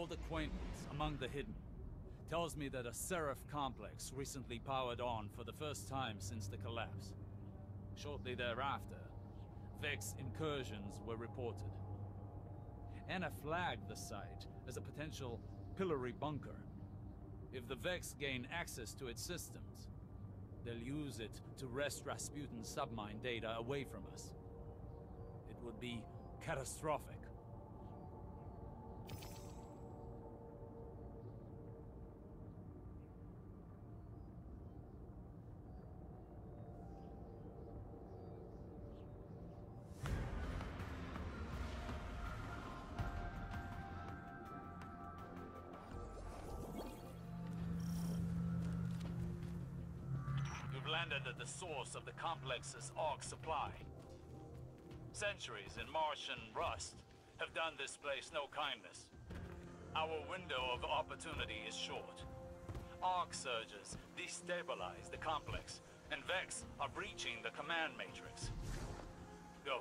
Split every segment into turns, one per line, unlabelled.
old acquaintance among the hidden tells me that a Seraph complex recently powered on for the first time since the collapse. Shortly thereafter, Vex incursions were reported. Anna flagged the site as a potential pillory bunker. If the Vex gain access to its systems, they'll use it to wrest Rasputin's submine data away from us. It would be catastrophic. Landed at the source of the complex's AUG supply. Centuries in Martian rust have done this place no kindness. Our window of opportunity is short. AUG surges destabilize the complex, and Vex are breaching the command matrix. Go.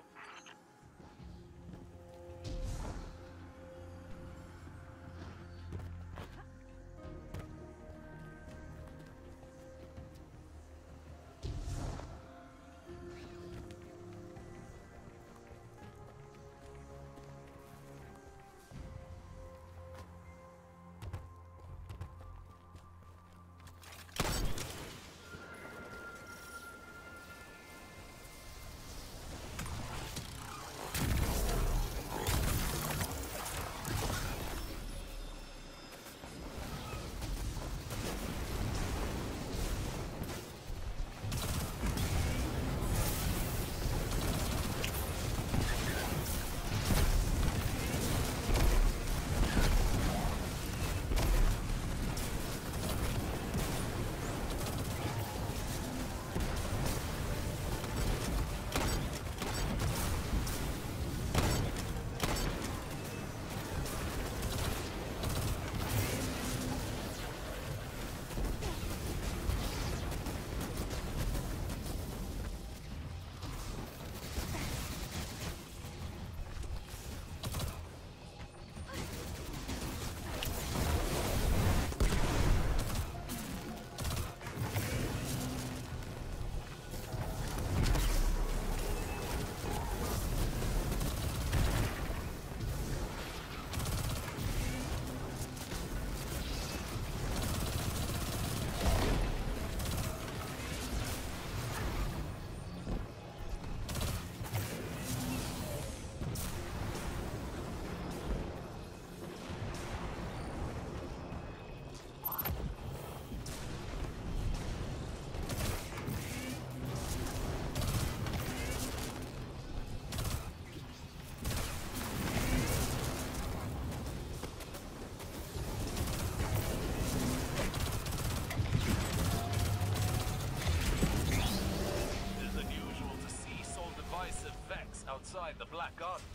Outside the Black Garden.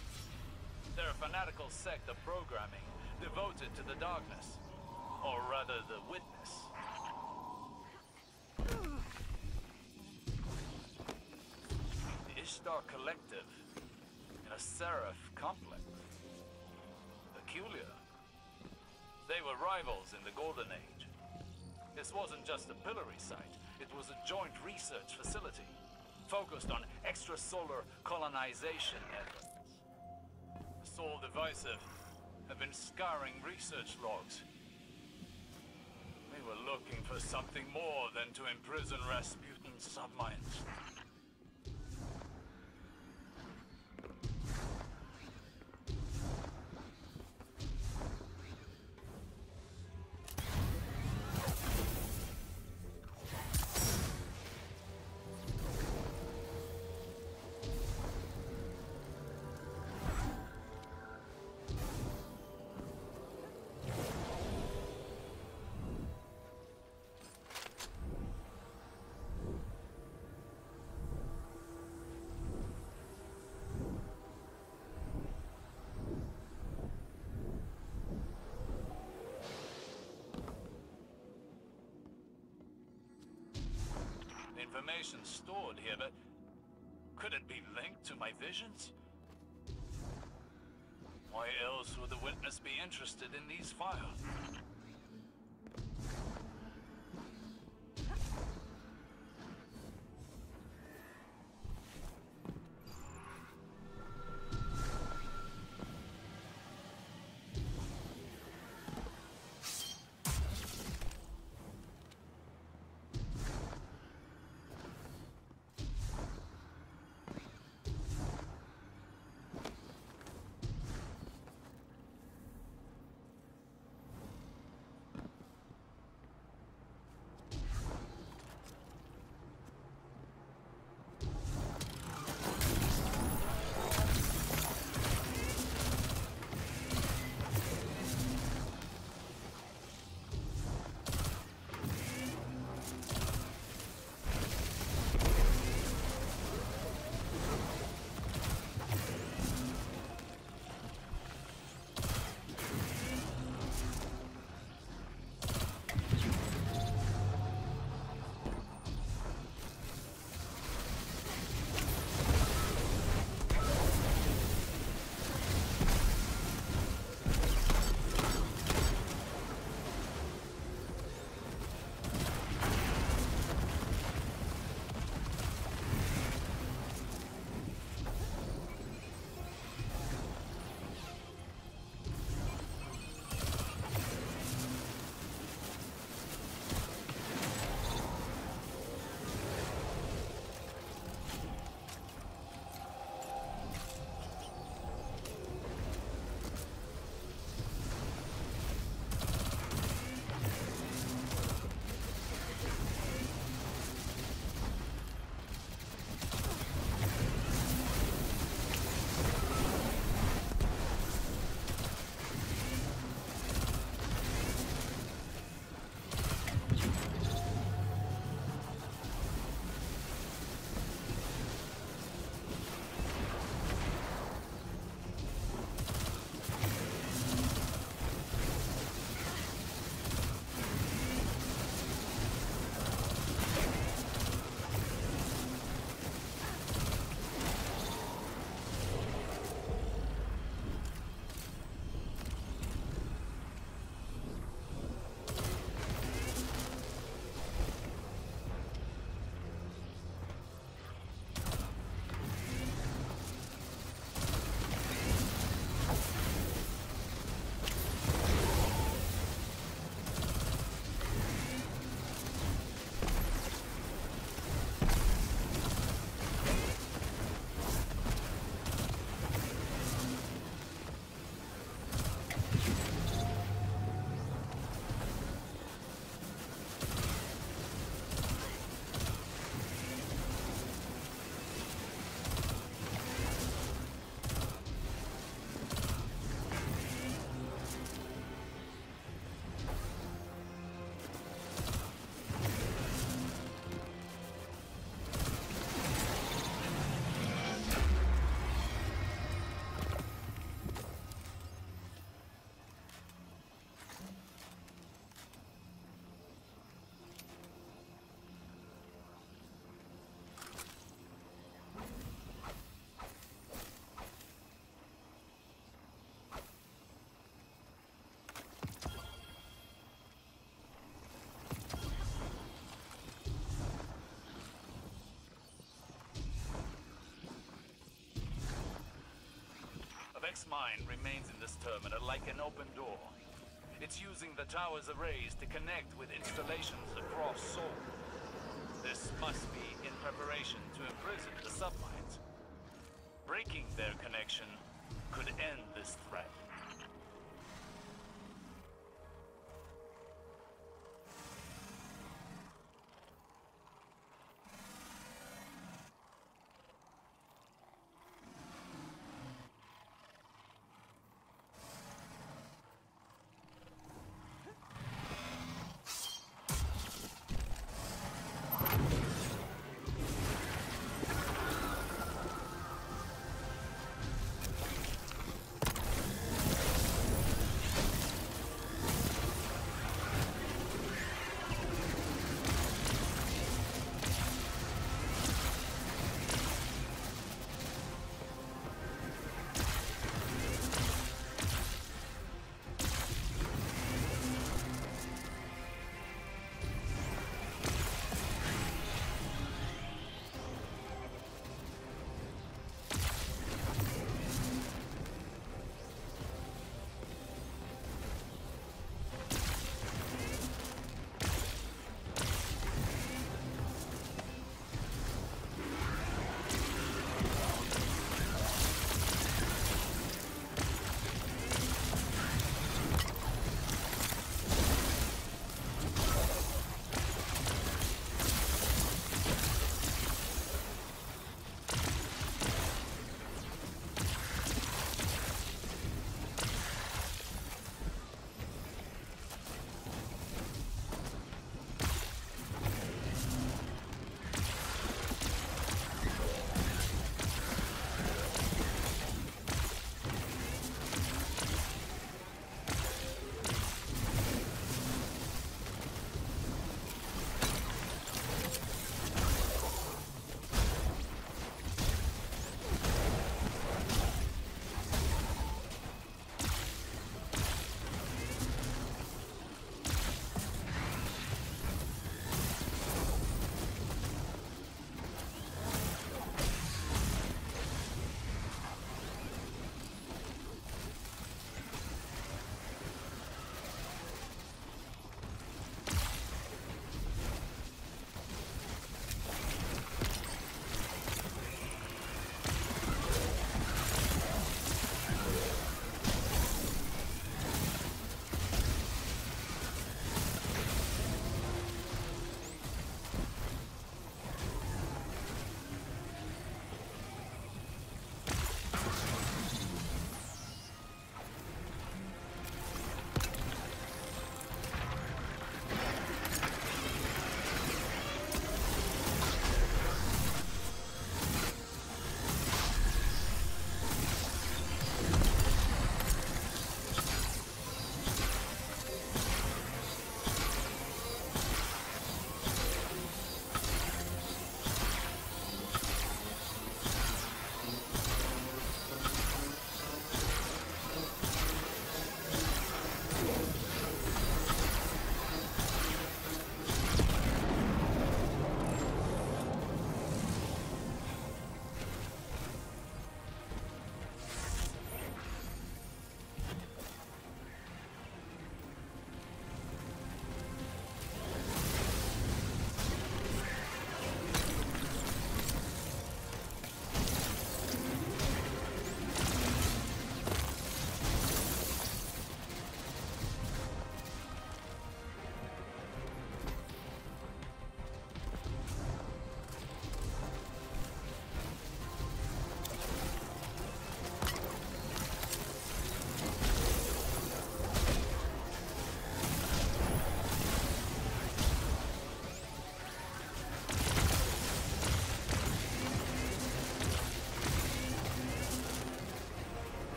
They're a fanatical sect of programming devoted to the darkness, or rather the witness. The Ishtar Collective in a Seraph complex. Peculiar. They were rivals in the Golden Age. This wasn't just a pillory site, it was a joint research facility focused on extrasolar colonization efforts. The Soul Divisive have been scouring research logs. We were looking for something more than to imprison Rasputin's subminds. Information stored here, but could it be linked to my visions? Why else would the witness be interested in these files? Vex's mine remains in this terminal like an open door. It's using the tower's arrays to connect with installations across Sol. This must be in preparation to imprison the submines. Breaking their connection could end this threat.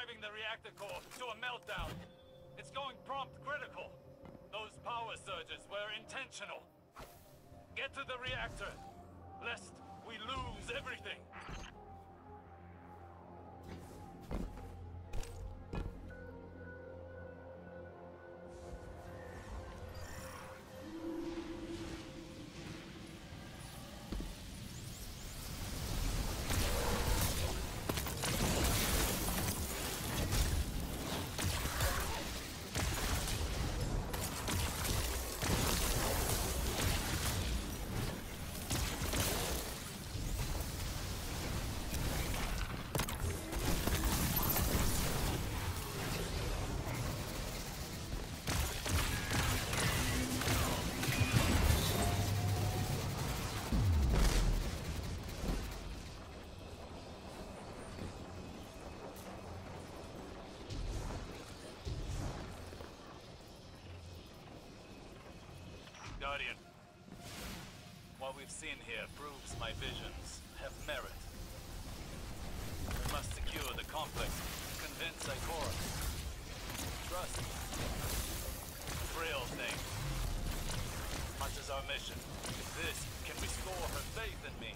driving the reactor core to a meltdown. It's going prompt critical. Those power surges were intentional. Get to the reactor, lest we lose everything. Guardian, what we've seen here proves my visions have merit. We must secure the complex and convince Akelous. Trust me. Real thing. Much as our mission. If this can restore her faith in me.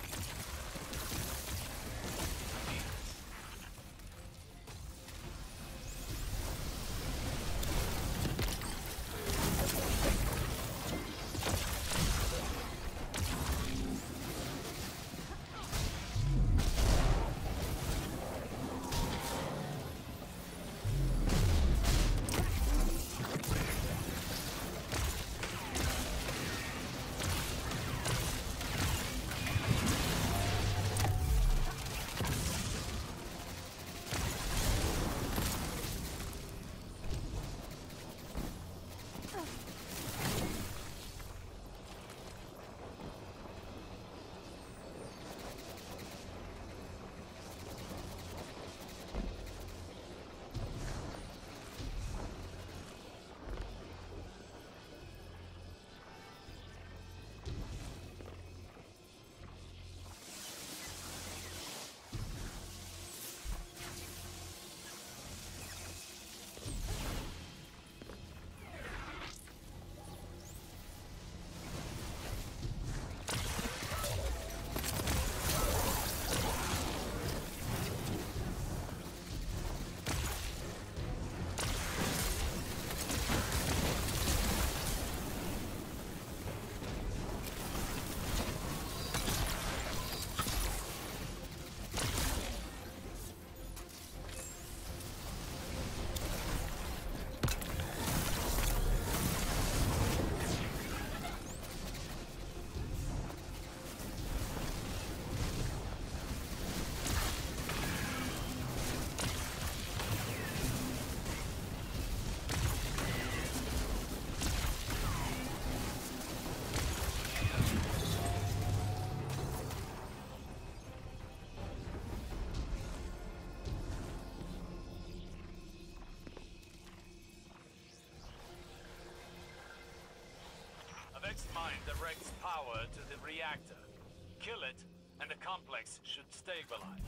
Vex's mind directs power to the reactor. Kill it, and the complex should stabilize.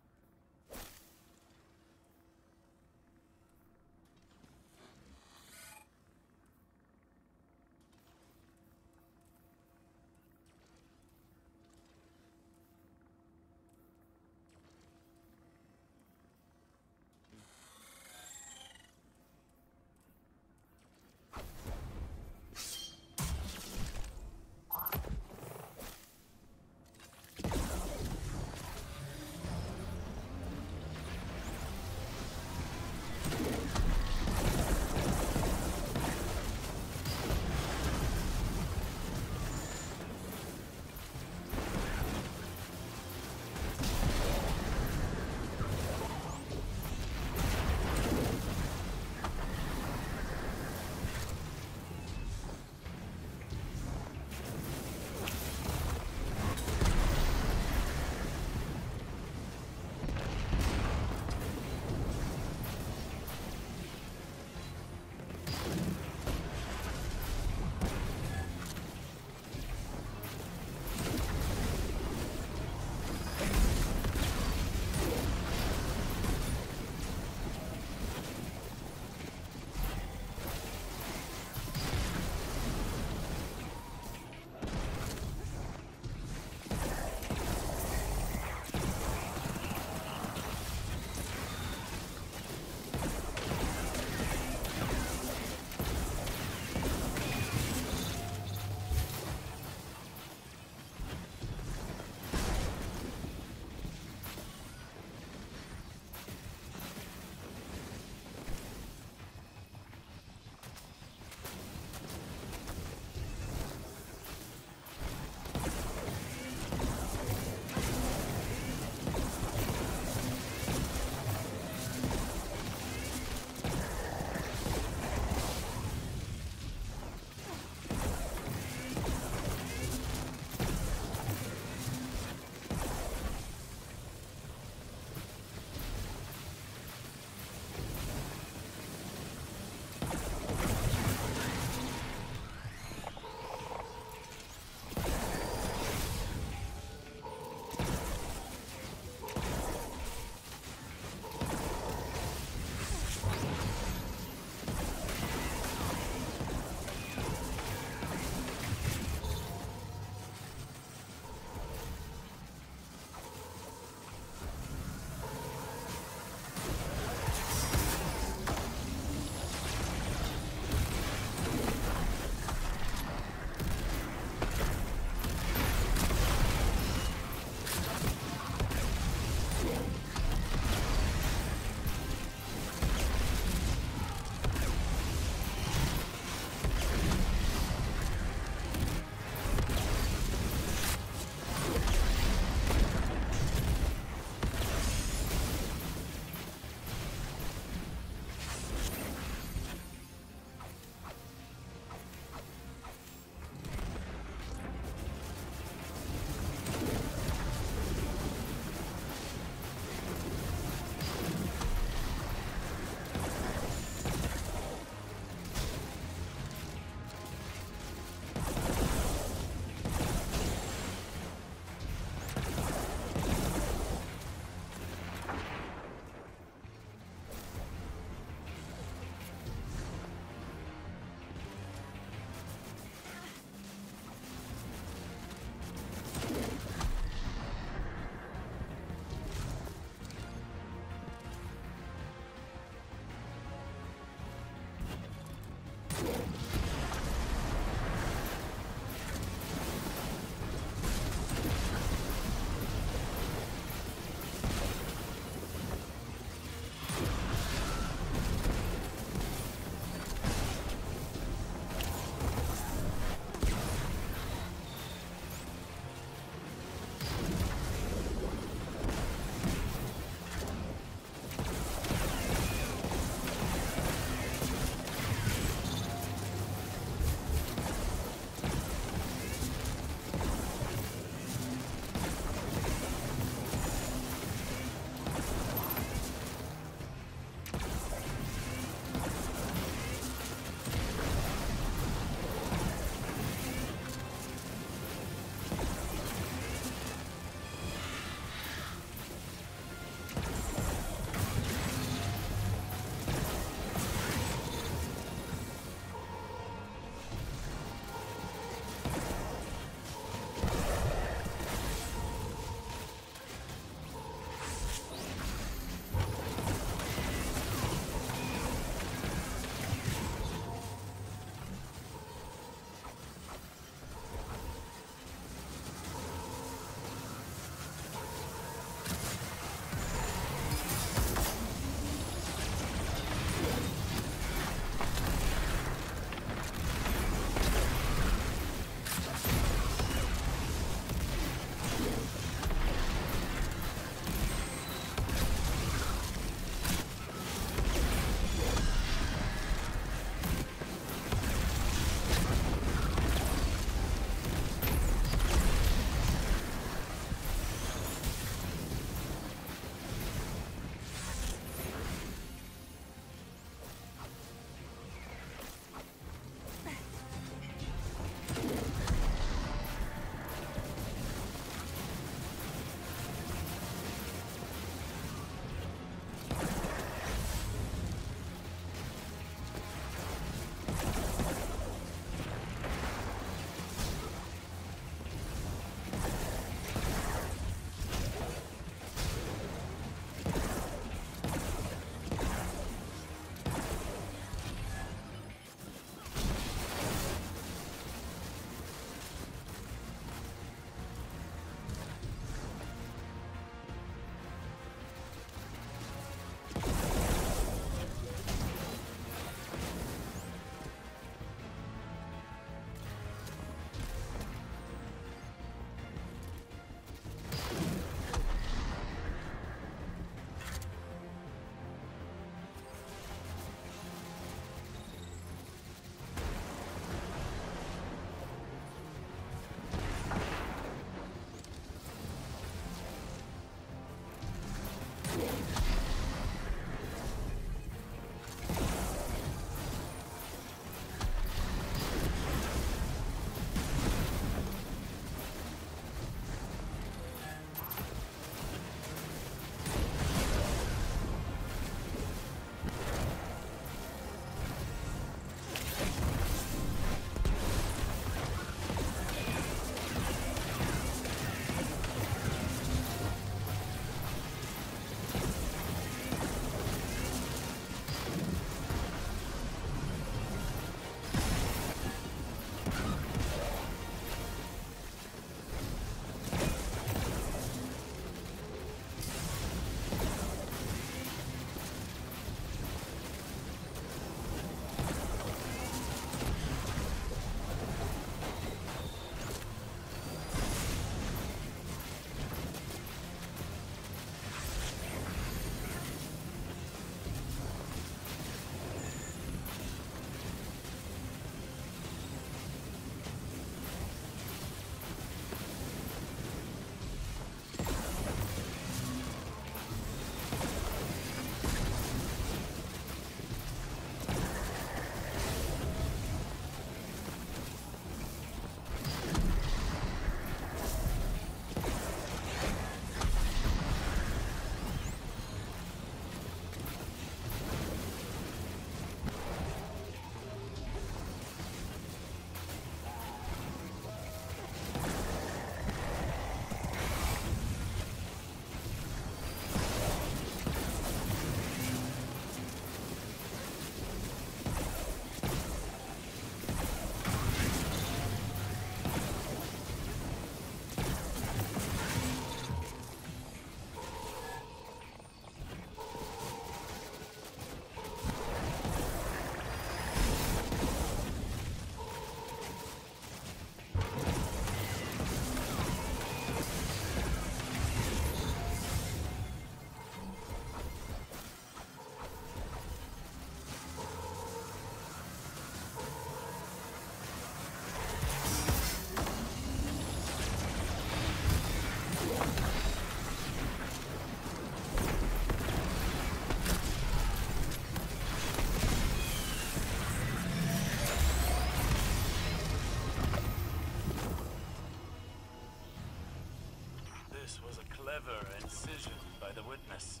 This was a clever incision by the witness.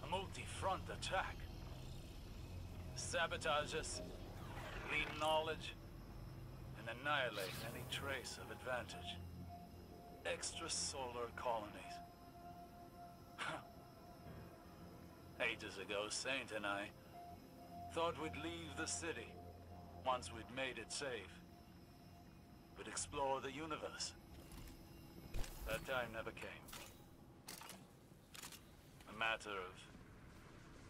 A multi-front attack. Sabotage us, glean knowledge, and annihilate any trace of advantage. Extrasolar colonies. Ages ago, Saint and I thought we'd leave the city once we'd made it safe. We'd explore the universe. That time never came. A matter of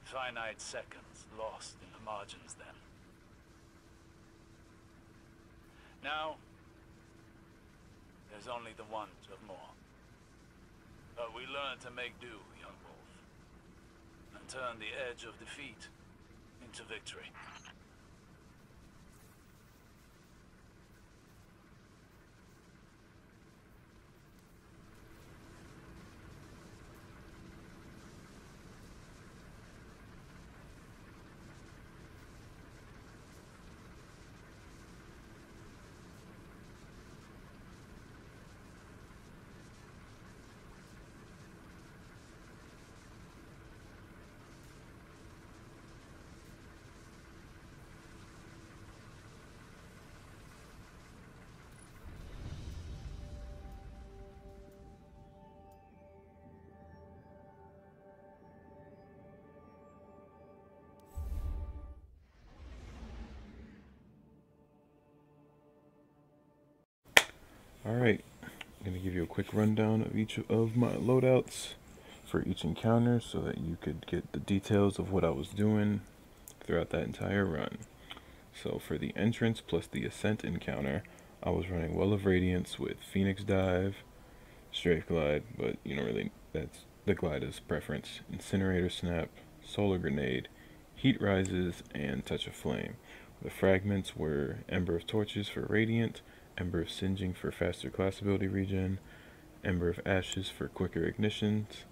finite seconds lost in the margins then. Now, there's only the want of more. But we learn to make do, young wolf, and turn the edge of defeat into victory.
Alright, I'm going to give you a quick rundown of each of my loadouts for each encounter so that you could get the details of what I was doing throughout that entire run. So for the entrance plus the ascent encounter, I was running Well of Radiance with Phoenix Dive, Strafe Glide, but you don't really, that's the glide is preference, Incinerator Snap, Solar Grenade, Heat Rises, and Touch of Flame. The fragments were Ember of Torches for Radiant, Ember of Singeing for faster class ability regen, Ember of Ashes for quicker ignitions,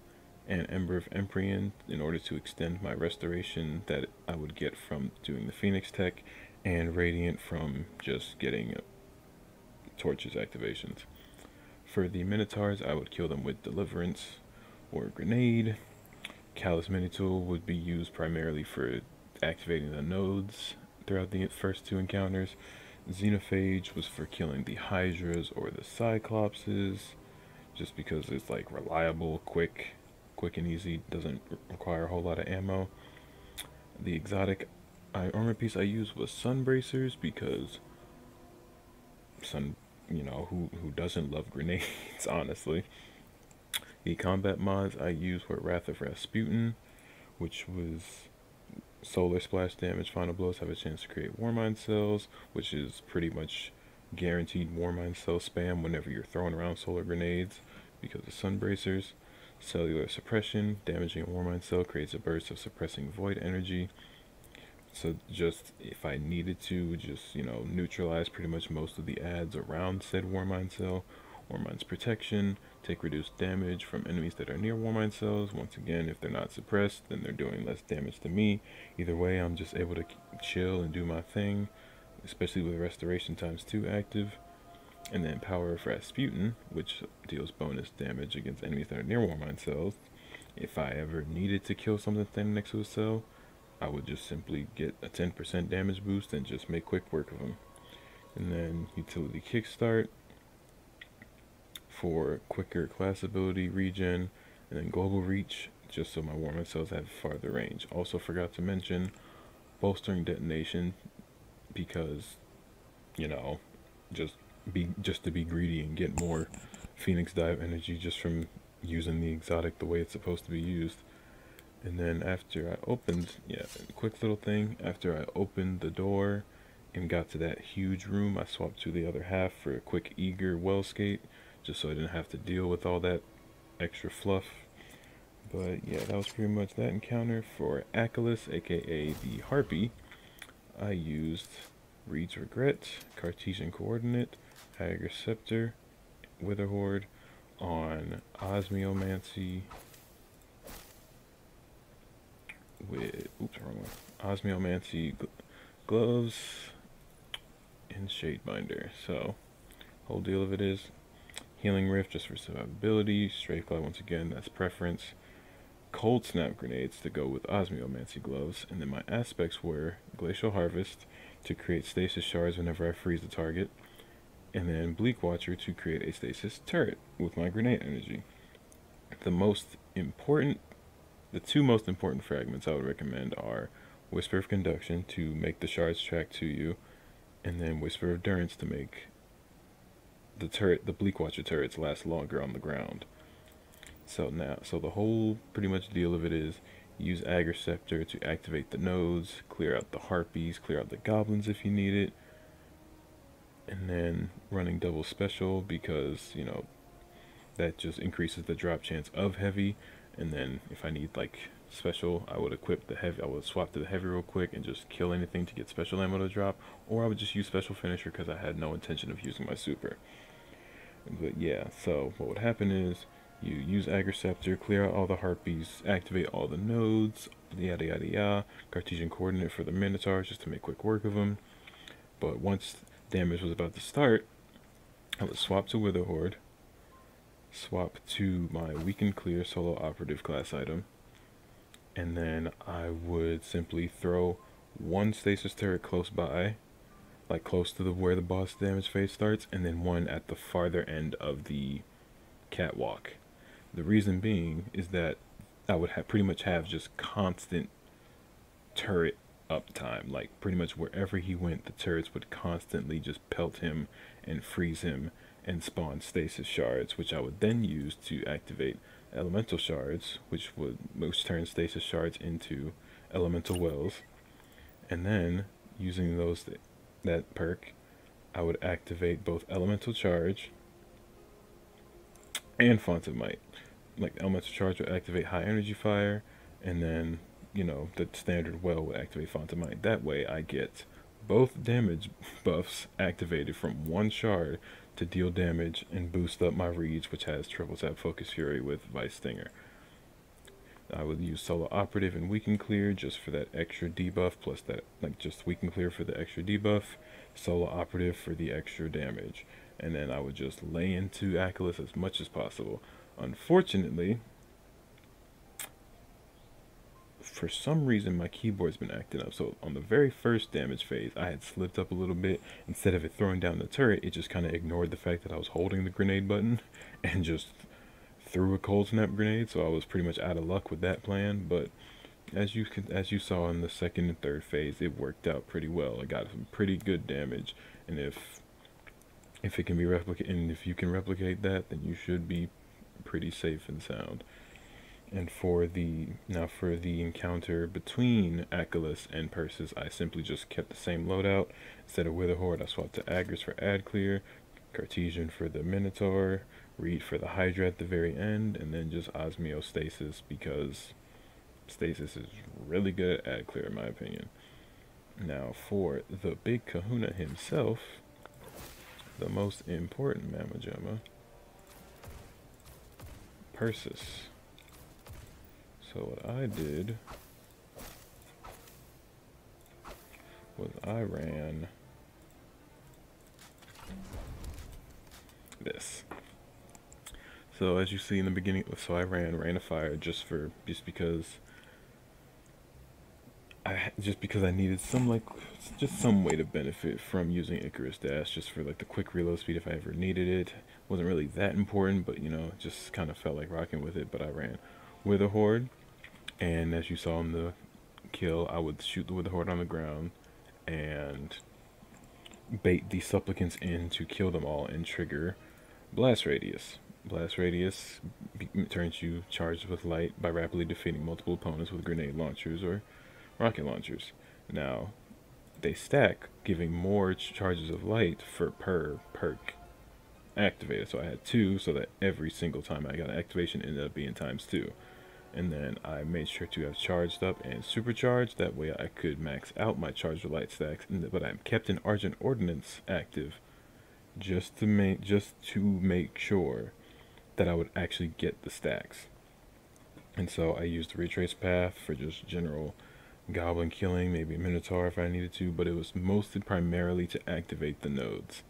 and Ember of Empryon in order to extend my restoration that I would get from doing the Phoenix tech, and Radiant from just getting Torches activations. For the Minotaurs, I would kill them with Deliverance or Grenade. Callous Mini-Tool would be used primarily for activating the nodes throughout the first two encounters. Xenophage was for killing the Hydras or the Cyclopses, just because it's like reliable, quick and easy, doesn't require a whole lot of ammo. The exotic armor piece I used was Sunbracers because who doesn't love grenades, honestly. The combat mods I used were Wrath of Rasputin, which was Solar Splash damage. Final blows have a chance to create Warmind cells, which is pretty much guaranteed Warmind cell spam whenever you're throwing around solar grenades because of Sunbracers. Cellular suppression, damaging a Warmind cell creates a burst of suppressing void energy. So just if I needed to, just neutralize pretty much most of the adds around said Warmind cell. Warmind's protection, take reduced damage from enemies that are near Warmind cells. Once again, if they're not suppressed, then they're doing less damage to me. Either way, I'm just able to chill and do my thing, especially with Restoration ×2 active. And then Power of Rasputin, which deals bonus damage against enemies that are near Warmind cells. If I ever needed to kill something standing next to a cell, I would just simply get a 10% damage boost and just make quick work of them. And then Utility Kickstart for quicker class ability regen, and then Global Reach just so my Warmind cells have farther range. Also forgot to mention Bolstering Detonation because just to be greedy and get more Phoenix Dive energy just from using the exotic the way it's supposed to be used. And then after I opened, quick little thing, after I opened the door and got to that huge room, I swapped to the other half for a quick eager well skate, just so I didn't have to deal with all that extra fluff. But yeah, that was pretty much that encounter. For Akelous, aka the Harpy, I used Reed's Regret, Cartesian Coordinate, Haggar Scepter, Witherhoard on Osmiomancy with, Osmiomancy gloves and Shadebinder. So, whole deal of it is, Healing Rift just for survivability. Strafefly, once again, that's preference. Cold Snap Grenades to go with Osmiomancy Gloves. And then my aspects were Glacial Harvest to create stasis shards whenever I freeze the target. And then Bleak Watcher to create a stasis turret with my grenade energy. The two most important fragments I would recommend are Whisper of Conduction to make the shards track to you, and then Whisper of Durance to make the Bleak Watcher turrets last longer on the ground. So the whole pretty much deal of it is use Agriceptor to activate the nodes, clear out the harpies, clear out the goblins if you need it, and then running double special because, you know, that just increases the drop chance of heavy. And then if I need like special, I would equip the heavy. I would swap to the heavy real quick and just kill anything to get special ammo to drop, or I would just use special finisher because I had no intention of using my super. But yeah, so what would happen is you use Agriceptor, clear out all the harpies, activate all the nodes, yada yada yada. Cartesian coordinate for the Minotaurs just to make quick work of them. But once damage was about to start, I would swap to Witherhoard, swap to my Weaken Clear solo operative class item, and then I would simply throw one stasis turret close by, like close to where the boss damage phase starts, and then one at the farther end of the catwalk. The reason being is that I would pretty much have just constant turret uptime. Like pretty much wherever he went, the turrets would constantly just pelt him and freeze him and spawn stasis shards, which I would then use to activate elemental shards, which turn stasis shards into elemental wells. And then using that perk, I would activate both elemental charge and Font of Might. Like elemental charge would activate high energy fire, and then, you know, the standard well would activate Font of Might. That way I get both damage buffs activated from one shard to deal damage and boost up my reach, which has triple tap Focus Fury with Vice Stinger. I would use Solo Operative and Weaken Clear just for that extra debuff, plus that, like, just Weaken Clear for the extra debuff, Solo Operative for the extra damage. And then I would just lay into Akelous as much as possible. Unfortunately, for some reason my keyboard's been acting up. So on the very first damage phase, I had slipped up a little bit. Instead of it throwing down the turret, it just kind of ignored the fact that I was holding the grenade button and just threw a cold snap grenade. So I was pretty much out of luck with that plan. But as you saw in the second and third phase, it worked out pretty well. I got some pretty good damage, and if it can be replicated, and if you can replicate that, then you should be pretty safe and sound. And for the encounter between Akelous and Persys, I simply just kept the same loadout. Instead of Witherhoard, I swapped to Agris for Ad Clear, Cartesian for the Minotaur, Reed for the Hydra at the very end, and then just Osmiostasis, because Stasis is really good at Ad Clear in my opinion. Now for the big kahuna himself, the most important Mamma Jamma, Persys. So what I did was I ran this. So as you see in the beginning, so I ran Rain of Fire just because I needed some way to benefit from using Icarus Dash, just for like the quick reload speed if I ever needed it. Wasn't really that important, but you know, just kind of felt like rocking with it. But I ran Witherhoard, and as you saw in the kill, I would shoot the Witherhoard on the ground and bait the supplicants in to kill them all and trigger Blast Radius. Blast Radius turns you charged with light by rapidly defeating multiple opponents with grenade launchers or rocket launchers. Now, they stack, giving more charges of light per perk activated. So I had 2, so that every single time I got an activation ended up being ×2. And then I made sure to have charged up and supercharged. That way I could max out my charged with light stacks. But I kept an Argent Ordnance active just to make sure that I would actually get the stacks. And so I used the Retrace Path for just general goblin killing, maybe a Minotaur if I needed to, but it was mostly primarily to activate the nodes.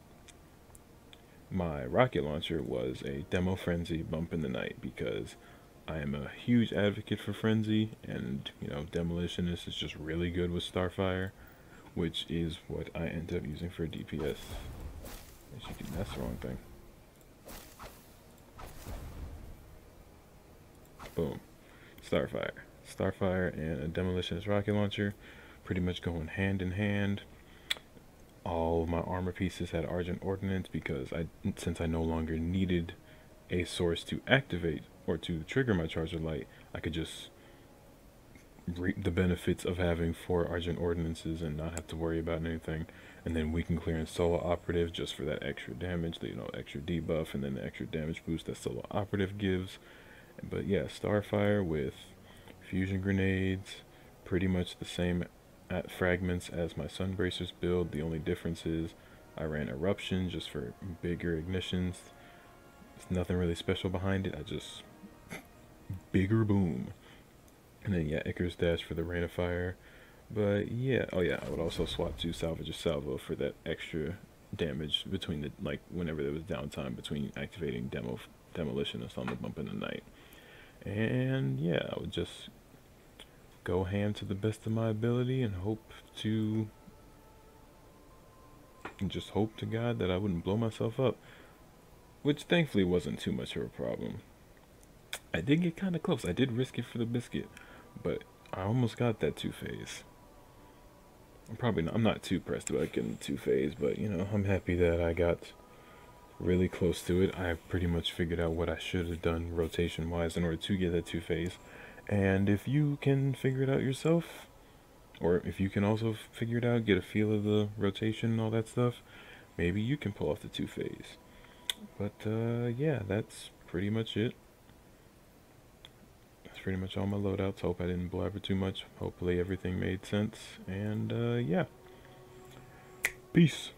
my rocket launcher was a Demo Frenzy bump in the night, because I am a huge advocate for Frenzy, and, you know, Demolitionist is just really good with Starfire, which is what I end up using for DPS. That's the wrong thing. Boom. Starfire. Starfire and a Demolitionist rocket launcher pretty much going hand in hand. All of my armor pieces had Argent Ordnance because since I no longer needed a source to activate or to trigger my Charger Light, I could just reap the benefits of having 4 Argent Ordnances and not have to worry about anything. And then Weaken Clearance Solo Operative just for that extra damage, you know, extra debuff, and then the extra damage boost that Solo Operative gives. But yeah, Starfire with Fusion Grenades, pretty much the same at fragments as my Sunbracers build. The only difference is I ran Eruption just for bigger ignitions. There's nothing really special behind it. I just bigger boom. And then yeah, Icarus Dash for the Rain of Fire. But yeah, oh yeah, I would also swap to Salvage or Salvo for that extra damage between the, like, whenever there was downtime between activating Demolitionist on the bump in the night. And yeah, I would just go ham to the best of my ability and hope to God that I wouldn't blow myself up, which thankfully wasn't too much of a problem. I did get kind of close. I did risk it for the biscuit, but I almost got that 2-phase. I'm not too pressed about getting 2-phase, but you know, I'm happy that I got really close to it. I pretty much figured out what I should have done rotation wise in order to get that 2-phase. And if you can figure it out yourself, or if you can also figure it out, get a feel of the rotation and all that stuff, maybe you can pull off the 2-phase. But yeah, that's pretty much it. That's pretty much all my loadouts. Hope I didn't blabber too much. Hopefully everything made sense. And yeah, peace.